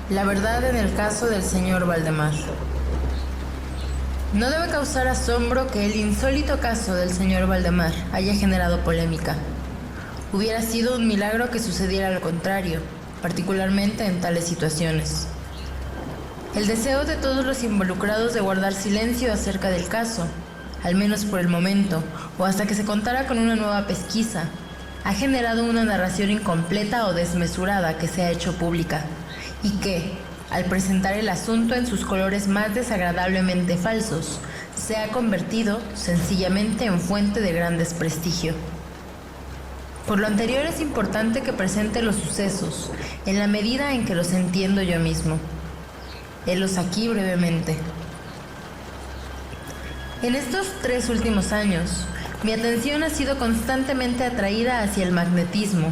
La verdad en el caso del señor Valdemar. No debe causar asombro que el insólito caso del señor Valdemar haya generado polémica. Hubiera sido un milagro que sucediera lo contrario, particularmente en tales situaciones. El deseo de todos los involucrados de guardar silencio acerca del caso, al menos por el momento, o hasta que se contara con una nueva pesquisa, ha generado una narración incompleta o desmesurada que se ha hecho pública, y que, al presentar el asunto en sus colores más desagradablemente falsos, se ha convertido sencillamente en fuente de gran desprestigio. Por lo anterior es importante que presente los sucesos, en la medida en que los entiendo yo mismo. Helos aquí brevemente. En estos 3 últimos años, mi atención ha sido constantemente atraída hacia el magnetismo,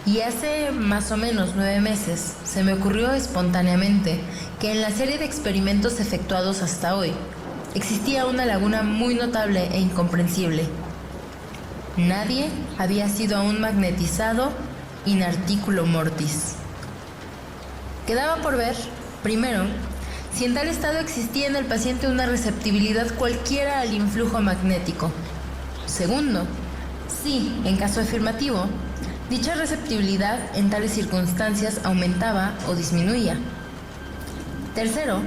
y hace más o menos 9 meses se me ocurrió espontáneamente que en la serie de experimentos efectuados hasta hoy existía una laguna muy notable e incomprensible. Nadie había sido aún magnetizado in articulo mortis. Quedaba por ver, primero, si en tal estado existía en el paciente una receptibilidad cualquiera al influjo magnético. Segundo, si, en caso afirmativo, dicha receptibilidad en tales circunstancias aumentaba o disminuía. Tercero,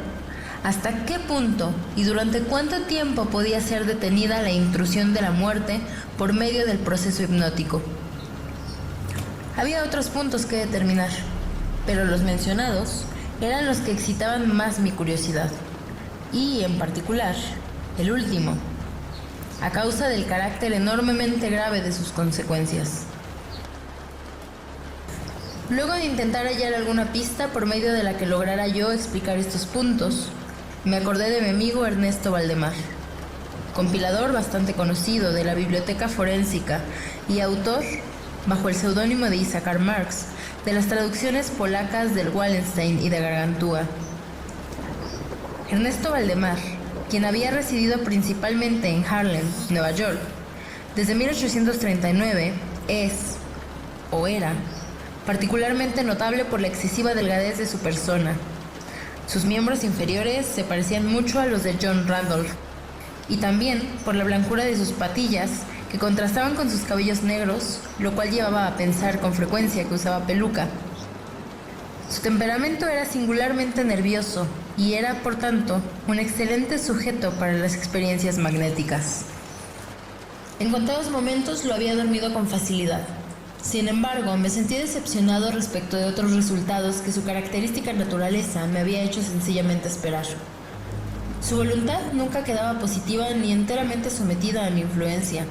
hasta qué punto y durante cuánto tiempo podía ser detenida la intrusión de la muerte por medio del proceso hipnótico. Había otros puntos que determinar, pero los mencionados eran los que excitaban más mi curiosidad, y en particular, el último, a causa del carácter enormemente grave de sus consecuencias. Luego de intentar hallar alguna pista por medio de la que lograra yo explicar estos puntos, me acordé de mi amigo Ernesto Valdemar, compilador bastante conocido de la biblioteca forénsica y autor, bajo el seudónimo de Isaac Marx, de las traducciones polacas del Wallenstein y de Gargantúa. Ernesto Valdemar, quien había residido principalmente en Harlem, Nueva York, desde 1839, es, o era, particularmente notable por la excesiva delgadez de su persona. Sus miembros inferiores se parecían mucho a los de John Randolph, y también por la blancura de sus patillas, que contrastaban con sus cabellos negros, lo cual llevaba a pensar con frecuencia que usaba peluca. Su temperamento era singularmente nervioso, y era, por tanto, un excelente sujeto para las experiencias magnéticas. En contados momentos lo había dormido con facilidad. Sin embargo, me sentí decepcionado respecto de otros resultados que su característica naturaleza me había hecho sencillamente esperar. Su voluntad nunca quedaba positiva ni enteramente sometida a mi influencia,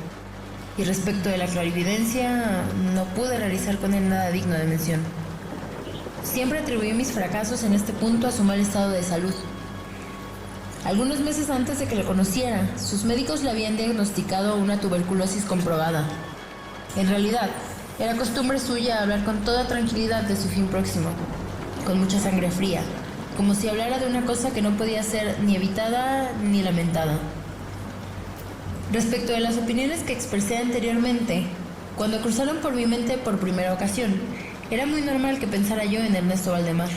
y respecto de la clarividencia, no pude realizar con él nada digno de mención. Siempre atribuí mis fracasos en este punto a su mal estado de salud. Algunos meses antes de que lo conociera, sus médicos le habían diagnosticado una tuberculosis comprobada. En realidad, era costumbre suya hablar con toda tranquilidad de su fin próximo, con mucha sangre fría, como si hablara de una cosa que no podía ser ni evitada ni lamentada. Respecto de las opiniones que expresé anteriormente, cuando cruzaron por mi mente por primera ocasión, era muy normal que pensara yo en Ernesto Valdemar.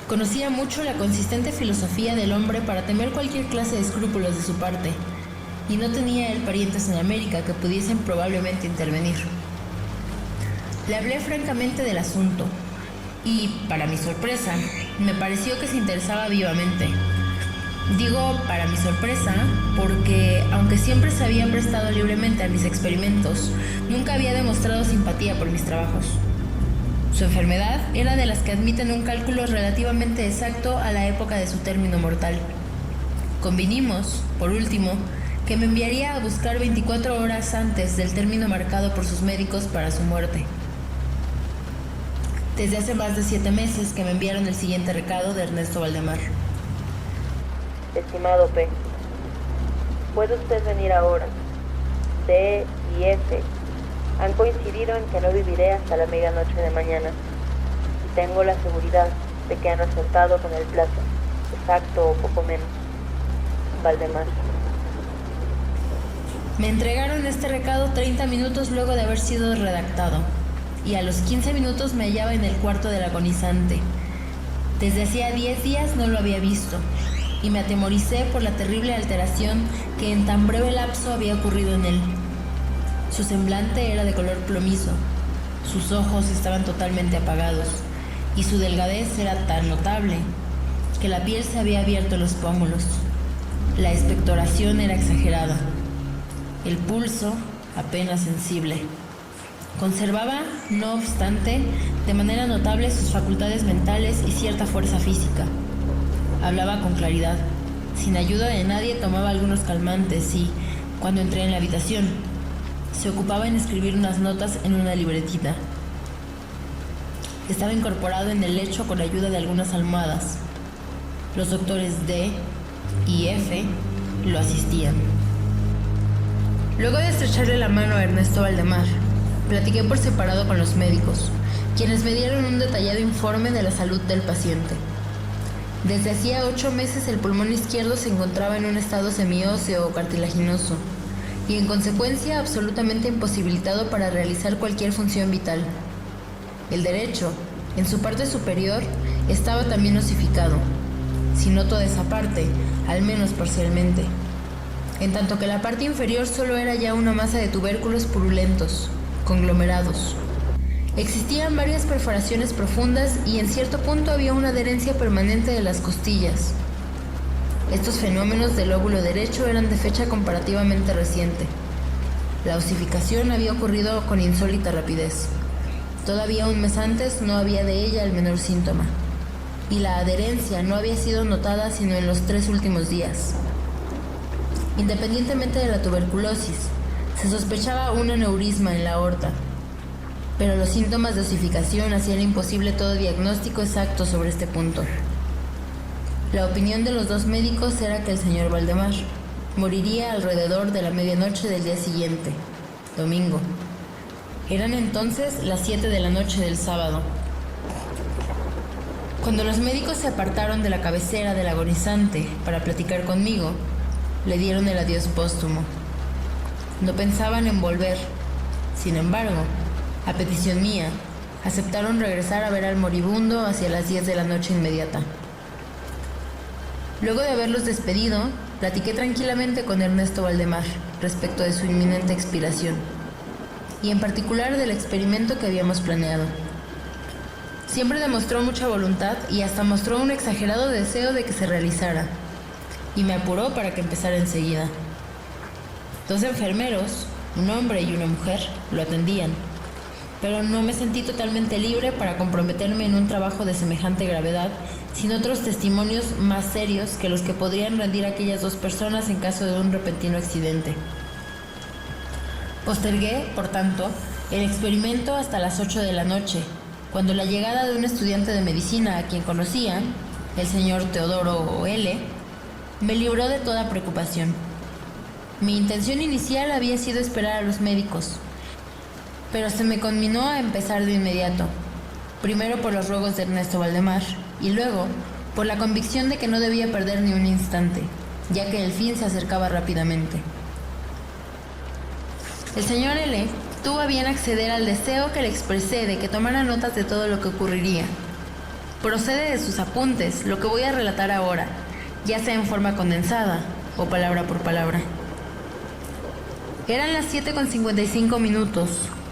Conocía mucho la consistente filosofía del hombre para temer cualquier clase de escrúpulos de su parte, y no tenía él parientes en América que pudiesen probablemente intervenir. Le hablé francamente del asunto, y, para mi sorpresa, me pareció que se interesaba vivamente. Digo para mi sorpresa porque, aunque siempre se había prestado libremente a mis experimentos, nunca había demostrado simpatía por mis trabajos. Su enfermedad era de las que admiten un cálculo relativamente exacto a la época de su término mortal. Convinimos, por último, que me enviaría a buscar 24 horas antes del término marcado por sus médicos para su muerte. Desde hace más de 7 meses que me enviaron el siguiente recado de Ernesto Valdemar. Estimado P, ¿puede usted venir ahora? D y F han coincidido en que no viviré hasta la medianoche de mañana, y tengo la seguridad de que han acertado con el plazo, exacto o poco menos. Valdemar. Me entregaron este recado 30 minutos luego de haber sido redactado, y a los 15 minutos me hallaba en el cuarto del agonizante. Desde hacía 10 días no lo había visto, y me atemoricé por la terrible alteración que en tan breve lapso había ocurrido en él. Su semblante era de color plomizo, sus ojos estaban totalmente apagados, y su delgadez era tan notable que la piel se había abierto en los pómulos. La expectoración era exagerada, el pulso apenas sensible. Conservaba, no obstante, de manera notable sus facultades mentales y cierta fuerza física. Hablaba con claridad. Sin ayuda de nadie tomaba algunos calmantes y, cuando entré en la habitación, se ocupaba en escribir unas notas en una libretita. Estaba incorporado en el lecho con ayuda de algunas almohadas. Los doctores D y F lo asistían. Luego de estrecharle la mano a Ernesto Valdemar, platiqué por separado con los médicos, quienes me dieron un detallado informe de la salud del paciente. Desde hacía 8 meses el pulmón izquierdo se encontraba en un estado semióseo o cartilaginoso, y en consecuencia absolutamente imposibilitado para realizar cualquier función vital. El derecho, en su parte superior, estaba también osificado, si no toda esa parte, al menos parcialmente, en tanto que la parte inferior solo era ya una masa de tubérculos purulentos, conglomerados. Existían varias perforaciones profundas y en cierto punto había una adherencia permanente de las costillas. Estos fenómenos del lóbulo derecho eran de fecha comparativamente reciente. La osificación había ocurrido con insólita rapidez. Todavía un mes antes no había de ella el menor síntoma, y la adherencia no había sido notada sino en los 3 últimos días. Independientemente de la tuberculosis, se sospechaba un aneurisma en la aorta, pero los síntomas de osificación hacían imposible todo diagnóstico exacto sobre este punto. La opinión de los 2 médicos era que el señor Valdemar moriría alrededor de la medianoche del día siguiente, domingo. Eran entonces las 7 de la noche del sábado. Cuando los médicos se apartaron de la cabecera del agonizante para platicar conmigo, le dieron el adiós póstumo. No pensaban en volver. Sin embargo, a petición mía, aceptaron regresar a ver al moribundo hacia las 10 de la noche inmediata. Luego de haberlos despedido, platiqué tranquilamente con Ernesto Valdemar respecto de su inminente expiración, y en particular del experimento que habíamos planeado. Siempre demostró mucha voluntad y hasta mostró un exagerado deseo de que se realizara, y me apuró para que empezara enseguida. 2 enfermeros, un hombre y una mujer, lo atendían, pero no me sentí totalmente libre para comprometerme en un trabajo de semejante gravedad sin otros testimonios más serios que los que podrían rendir aquellas 2 personas en caso de un repentino accidente. Postergué, por tanto, el experimento hasta las 8 de la noche, cuando la llegada de un estudiante de medicina a quien conocía, el señor Teodoro L., me libró de toda preocupación. Mi intención inicial había sido esperar a los médicos, pero se me conminó a empezar de inmediato, primero por los ruegos de Ernesto Valdemar y luego por la convicción de que no debía perder ni un instante, ya que el fin se acercaba rápidamente. El señor L. tuvo a bien acceder al deseo que le expresé de que tomara notas de todo lo que ocurriría. Procede de sus apuntes lo que voy a relatar ahora, ya sea en forma condensada o palabra por palabra. Eran las 7:55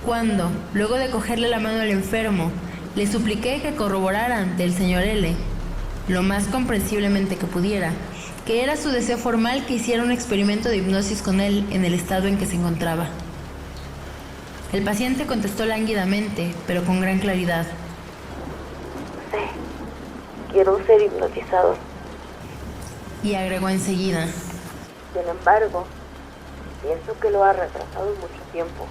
cuando, luego de cogerle la mano al enfermo, le supliqué que corroborara ante el señor L., lo más comprensiblemente que pudiera, que era su deseo formal que hiciera un experimento de hipnosis con él en el estado en que se encontraba. El paciente contestó lánguidamente, pero con gran claridad. Sí, quiero ser hipnotizado. Y agregó enseguida. Sin embargo, pienso que lo ha retrasado mucho tiempo.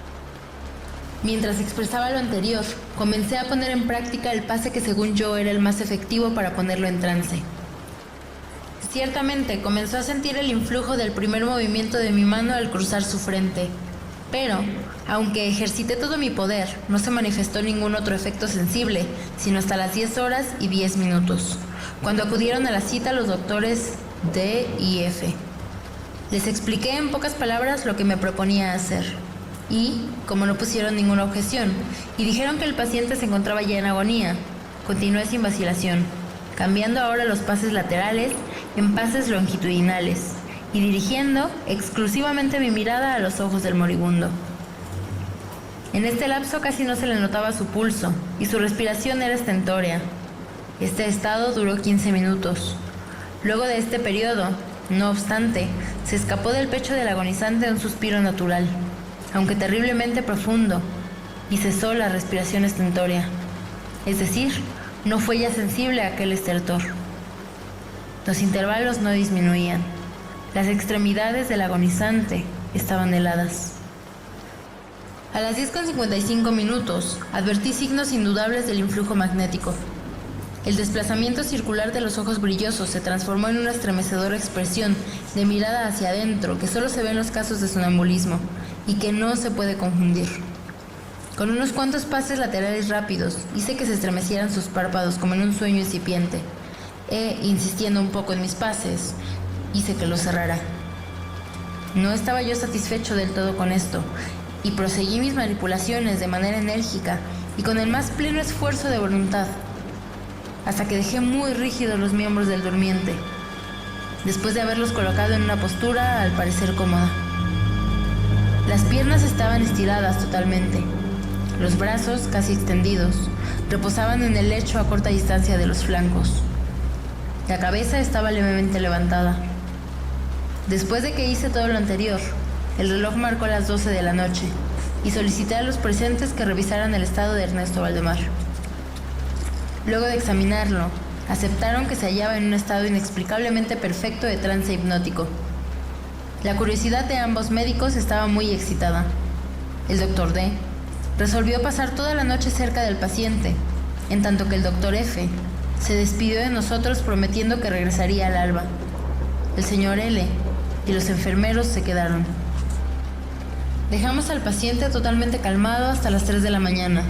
Mientras expresaba lo anterior, comencé a poner en práctica el pase que según yo era el más efectivo para ponerlo en trance. Ciertamente comenzó a sentir el influjo del primer movimiento de mi mano al cruzar su frente, pero, aunque ejercité todo mi poder, no se manifestó ningún otro efecto sensible, sino hasta las 10:10, cuando acudieron a la cita los doctores D y F. Les expliqué en pocas palabras lo que me proponía hacer. Y, como no pusieron ninguna objeción, y dijeron que el paciente se encontraba ya en agonía, continué sin vacilación, cambiando ahora los pases laterales en pases longitudinales y dirigiendo exclusivamente mi mirada a los ojos del moribundo. En este lapso casi no se le notaba su pulso y su respiración era estentórea. Este estado duró 15 minutos. Luego de este periodo, no obstante, se escapó del pecho del agonizante un suspiro natural, aunque terriblemente profundo, y cesó la respiración estentórea. Es decir, no fue ya sensible a aquel estertor. Los intervalos no disminuían. Las extremidades del agonizante estaban heladas. A las 10:55 advertí signos indudables del influjo magnético. El desplazamiento circular de los ojos brillosos se transformó en una estremecedora expresión de mirada hacia adentro que solo se ve en los casos de sonambulismo y que no se puede confundir. Con unos cuantos pases laterales rápidos, hice que se estremecieran sus párpados como en un sueño incipiente. Insistiendo un poco en mis pases, hice que los cerrara. No estaba yo satisfecho del todo con esto, y proseguí mis manipulaciones de manera enérgica y con el más pleno esfuerzo de voluntad, hasta que dejé muy rígidos los miembros del durmiente, después de haberlos colocado en una postura al parecer cómoda. Las piernas estaban estiradas totalmente. Los brazos, casi extendidos, reposaban en el lecho a corta distancia de los flancos. La cabeza estaba levemente levantada. Después de que hice todo lo anterior, el reloj marcó las 12 de la noche y solicité a los presentes que revisaran el estado de Ernesto Valdemar. Luego de examinarlo, aceptaron que se hallaba en un estado inexplicablemente perfecto de trance hipnótico. La curiosidad de ambos médicos estaba muy excitada. El doctor D resolvió pasar toda la noche cerca del paciente, en tanto que el doctor F se despidió de nosotros prometiendo que regresaría al alba. El señor L y los enfermeros se quedaron. Dejamos al paciente totalmente calmado hasta las 3 de la mañana.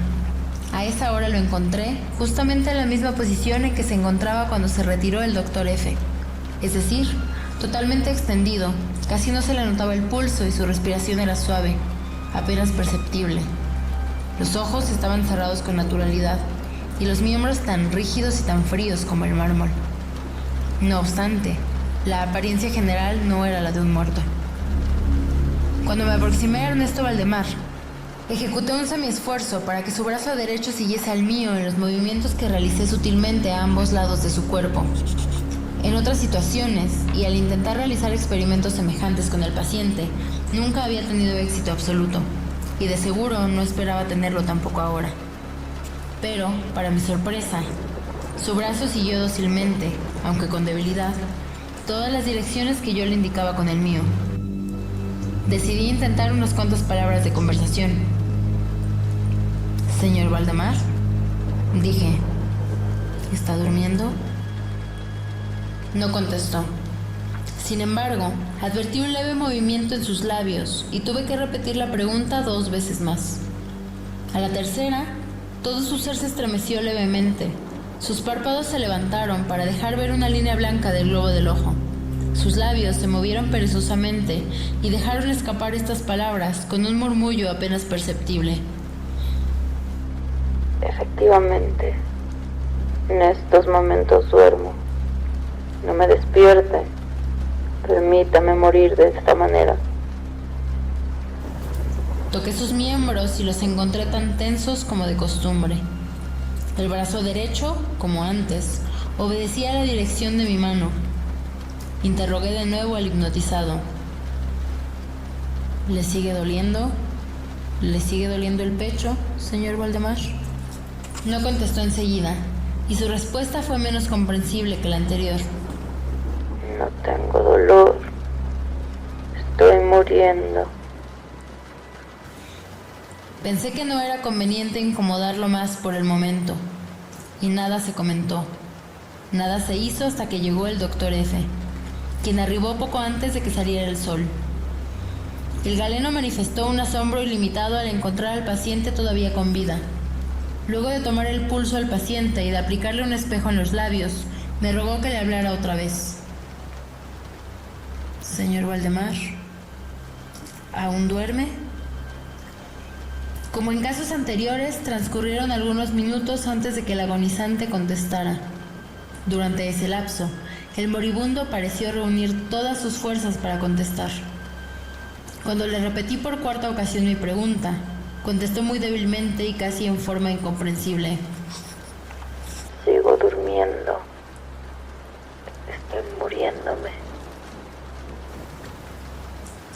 A esa hora lo encontré justamente en la misma posición en que se encontraba cuando se retiró el doctor F, es decir, totalmente extendido, casi no se le notaba el pulso y su respiración era suave, apenas perceptible. Los ojos estaban cerrados con naturalidad y los miembros tan rígidos y tan fríos como el mármol. No obstante, la apariencia general no era la de un muerto. Cuando me aproximé a Ernesto Valdemar, ejecuté un semiesfuerzo para que su brazo derecho siguiese al mío en los movimientos que realicé sutilmente a ambos lados de su cuerpo. En otras situaciones, y al intentar realizar experimentos semejantes con el paciente, nunca había tenido éxito absoluto, y de seguro no esperaba tenerlo tampoco ahora. Pero, para mi sorpresa, su brazo siguió dócilmente, aunque con debilidad, todas las direcciones que yo le indicaba con el mío. Decidí intentar unas cuantas palabras de conversación. «Señor Valdemar», dije, «¿está durmiendo?». No contestó. Sin embargo, advertí un leve movimiento en sus labios y tuve que repetir la pregunta 2 veces más. A la tercera, todo su ser se estremeció levemente. Sus párpados se levantaron para dejar ver una línea blanca del globo del ojo. Sus labios se movieron perezosamente y dejaron escapar estas palabras con un murmullo apenas perceptible. Efectivamente, en estos momentos duermo. No me despierte. Permítame morir de esta manera. Toqué sus miembros y los encontré tan tensos como de costumbre. El brazo derecho, como antes, obedecía a la dirección de mi mano. Interrogué de nuevo al hipnotizado. ¿Le sigue doliendo? ¿Le sigue doliendo el pecho, señor Valdemar? No contestó enseguida, y su respuesta fue menos comprensible que la anterior. No tengo dolor. Estoy muriendo. Pensé que no era conveniente incomodarlo más por el momento, y nada se comentó. Nada se hizo hasta que llegó el doctor F, quien arribó poco antes de que saliera el sol. El galeno manifestó un asombro ilimitado al encontrar al paciente todavía con vida. Luego de tomar el pulso al paciente y de aplicarle un espejo en los labios, me rogó que le hablara otra vez. «Señor Valdemar, ¿aún duerme?». Como en casos anteriores, transcurrieron algunos minutos antes de que el agonizante contestara. Durante ese lapso, el moribundo pareció reunir todas sus fuerzas para contestar. Cuando le repetí por cuarta ocasión mi pregunta, contestó muy débilmente y casi en forma incomprensible: Sigo durmiendo. Estoy muriéndome.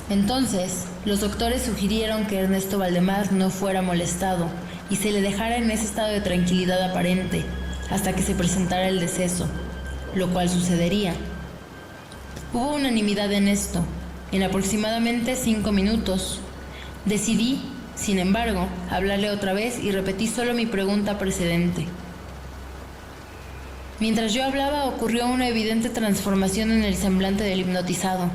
Entonces, los doctores sugirieron que Ernesto Valdemar no fuera molestado y se le dejara en ese estado de tranquilidad aparente hasta que se presentara el deceso, lo cual sucedería. Hubo unanimidad en esto. En aproximadamente 5 minutos, decidí, sin embargo, hablarle otra vez y repetí solo mi pregunta precedente. Mientras yo hablaba, ocurrió una evidente transformación en el semblante del hipnotizado.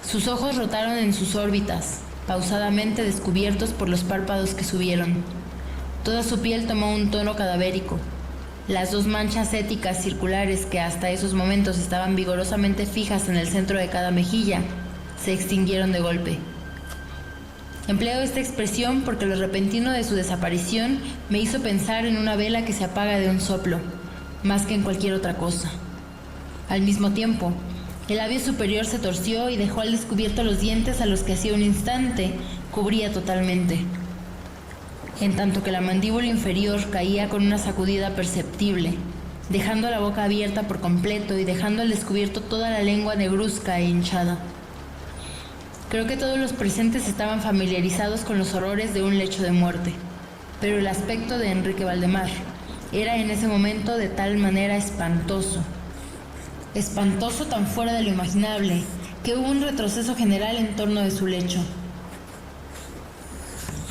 Sus ojos rotaron en sus órbitas, pausadamente descubiertos por los párpados que subieron. Toda su piel tomó un tono cadavérico. Las 2 manchas éticas circulares que hasta esos momentos estaban vigorosamente fijas en el centro de cada mejilla se extinguieron de golpe. Empleo esta expresión porque lo repentino de su desaparición me hizo pensar en una vela que se apaga de un soplo, más que en cualquier otra cosa. Al mismo tiempo, el labio superior se torció y dejó al descubierto los dientes a los que hacía un instante cubría totalmente, en tanto que la mandíbula inferior caía con una sacudida perceptible, dejando la boca abierta por completo y dejando al descubierto toda la lengua negruzca e hinchada. Creo que todos los presentes estaban familiarizados con los horrores de un lecho de muerte, pero el aspecto de Enrique Valdemar era en ese momento de tal manera espantoso tan fuera de lo imaginable, que hubo un retroceso general en torno de su lecho.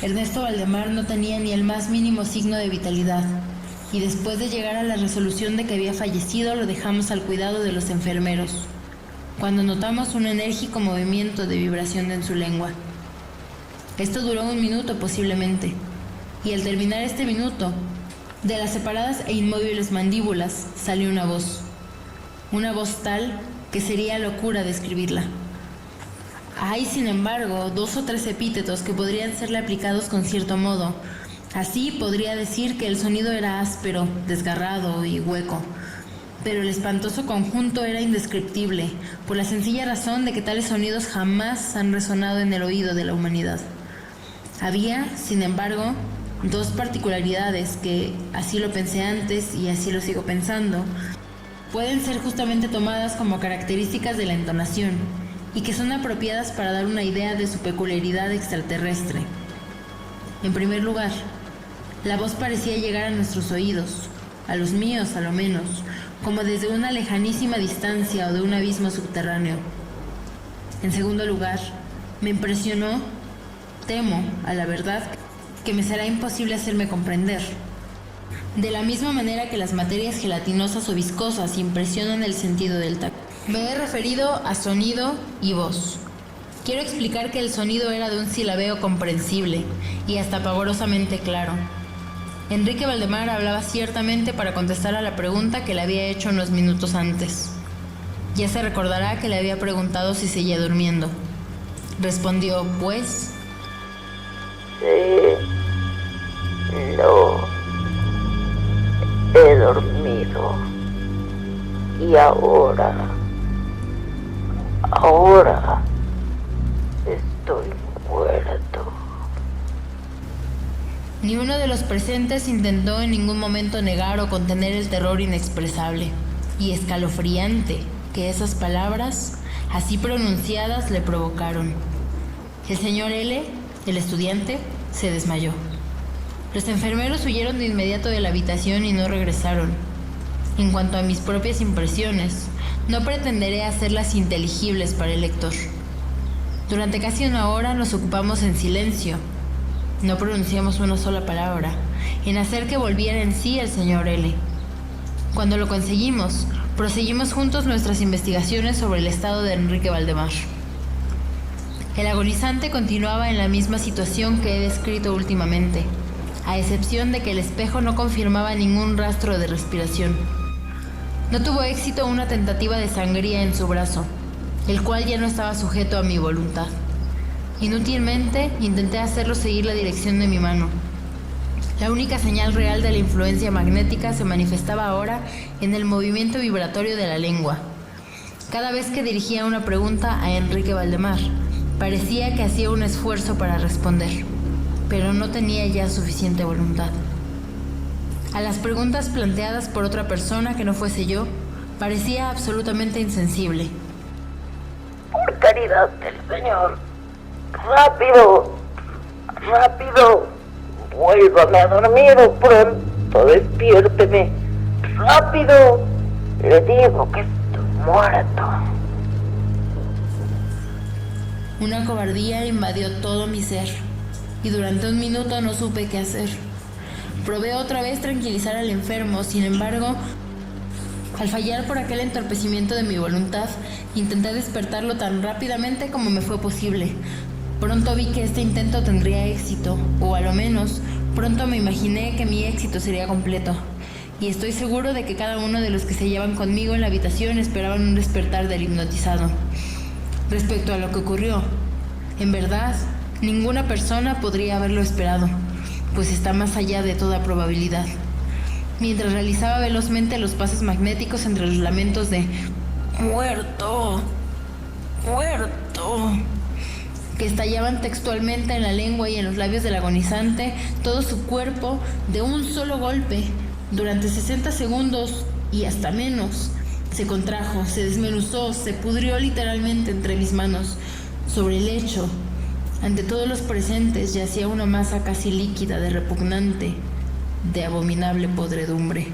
Ernesto Valdemar no tenía ni el más mínimo signo de vitalidad, y después de llegar a la resolución de que había fallecido, lo dejamos al cuidado de los enfermeros, cuando notamos un enérgico movimiento de vibración en su lengua. Esto duró 1 minuto posiblemente, y al terminar este minuto, de las separadas e inmóviles mandíbulas salió una voz tal que sería locura describirla. Hay, sin embargo, 2 o 3 epítetos que podrían serle aplicados con cierto modo. Así podría decir que el sonido era áspero, desgarrado y hueco, pero el espantoso conjunto era indescriptible, por la sencilla razón de que tales sonidos jamás han resonado en el oído de la humanidad. Había, sin embargo, 2 particularidades que, así lo pensé antes y así lo sigo pensando, pueden ser justamente tomadas como características de la entonación y que son apropiadas para dar una idea de su peculiaridad extraterrestre. En primer lugar, la voz parecía llegar a nuestros oídos, a los míos a lo menos, como desde una lejanísima distancia o de un abismo subterráneo. En segundo lugar, me impresionó, temo, a la verdad, que me será imposible hacerme comprender. De la misma manera que las materias gelatinosas o viscosas impresionan el sentido del tacto. Me he referido a sonido y voz. Quiero explicar que el sonido era de un silabeo comprensible y hasta pavorosamente claro. Enrique Valdemar hablaba ciertamente para contestar a la pregunta que le había hecho unos minutos antes. Ya se recordará que le había preguntado si seguía durmiendo. Respondió, pues... Sí, no, he dormido y ahora estoy muerto. Ni uno de los presentes intentó en ningún momento negar o contener el terror inexpresable y escalofriante que esas palabras, así pronunciadas, le provocaron. El señor L., el estudiante, se desmayó. Los enfermeros huyeron de inmediato de la habitación y no regresaron. En cuanto a mis propias impresiones, no pretenderé hacerlas inteligibles para el lector. Durante casi 1 hora nos ocupamos en silencio. No pronunciamos una sola palabra, en hacer que volviera en sí el señor L. Cuando lo conseguimos, proseguimos juntos nuestras investigaciones sobre el estado de Enrique Valdemar. El agonizante continuaba en la misma situación que he descrito últimamente, a excepción de que el espejo no confirmaba ningún rastro de respiración. No tuvo éxito una tentativa de sangría en su brazo, el cual ya no estaba sujeto a mi voluntad. Inútilmente intenté hacerlo seguir la dirección de mi mano. La única señal real de la influencia magnética se manifestaba ahora en el movimiento vibratorio de la lengua. Cada vez que dirigía una pregunta a Enrique Valdemar, parecía que hacía un esfuerzo para responder, pero no tenía ya suficiente voluntad. A las preguntas planteadas por otra persona que no fuese yo, parecía absolutamente insensible. Por caridad del Señor, rápido, rápido, vuélvame a dormir o pronto despiérteme, rápido, le digo que estoy muerto. Una cobardía invadió todo mi ser, y durante un minuto no supe qué hacer. Probé otra vez tranquilizar al enfermo, sin embargo, al fallar por aquel entorpecimiento de mi voluntad, intenté despertarlo tan rápidamente como me fue posible. Pronto vi que este intento tendría éxito, o a lo menos, pronto me imaginé que mi éxito sería completo. Y estoy seguro de que cada uno de los que se hallaban conmigo en la habitación esperaban un despertar del hipnotizado. Respecto a lo que ocurrió, en verdad, ninguna persona podría haberlo esperado, pues está más allá de toda probabilidad. Mientras realizaba velozmente los pasos magnéticos entre los lamentos de «muerto, muerto», que estallaban textualmente en la lengua y en los labios del agonizante, todo su cuerpo, de un solo golpe, durante 60 segundos y hasta menos, se contrajo, se desmenuzó, se pudrió literalmente entre mis manos. Sobre el lecho, ante todos los presentes, yacía una masa casi líquida de repugnante, de abominable podredumbre.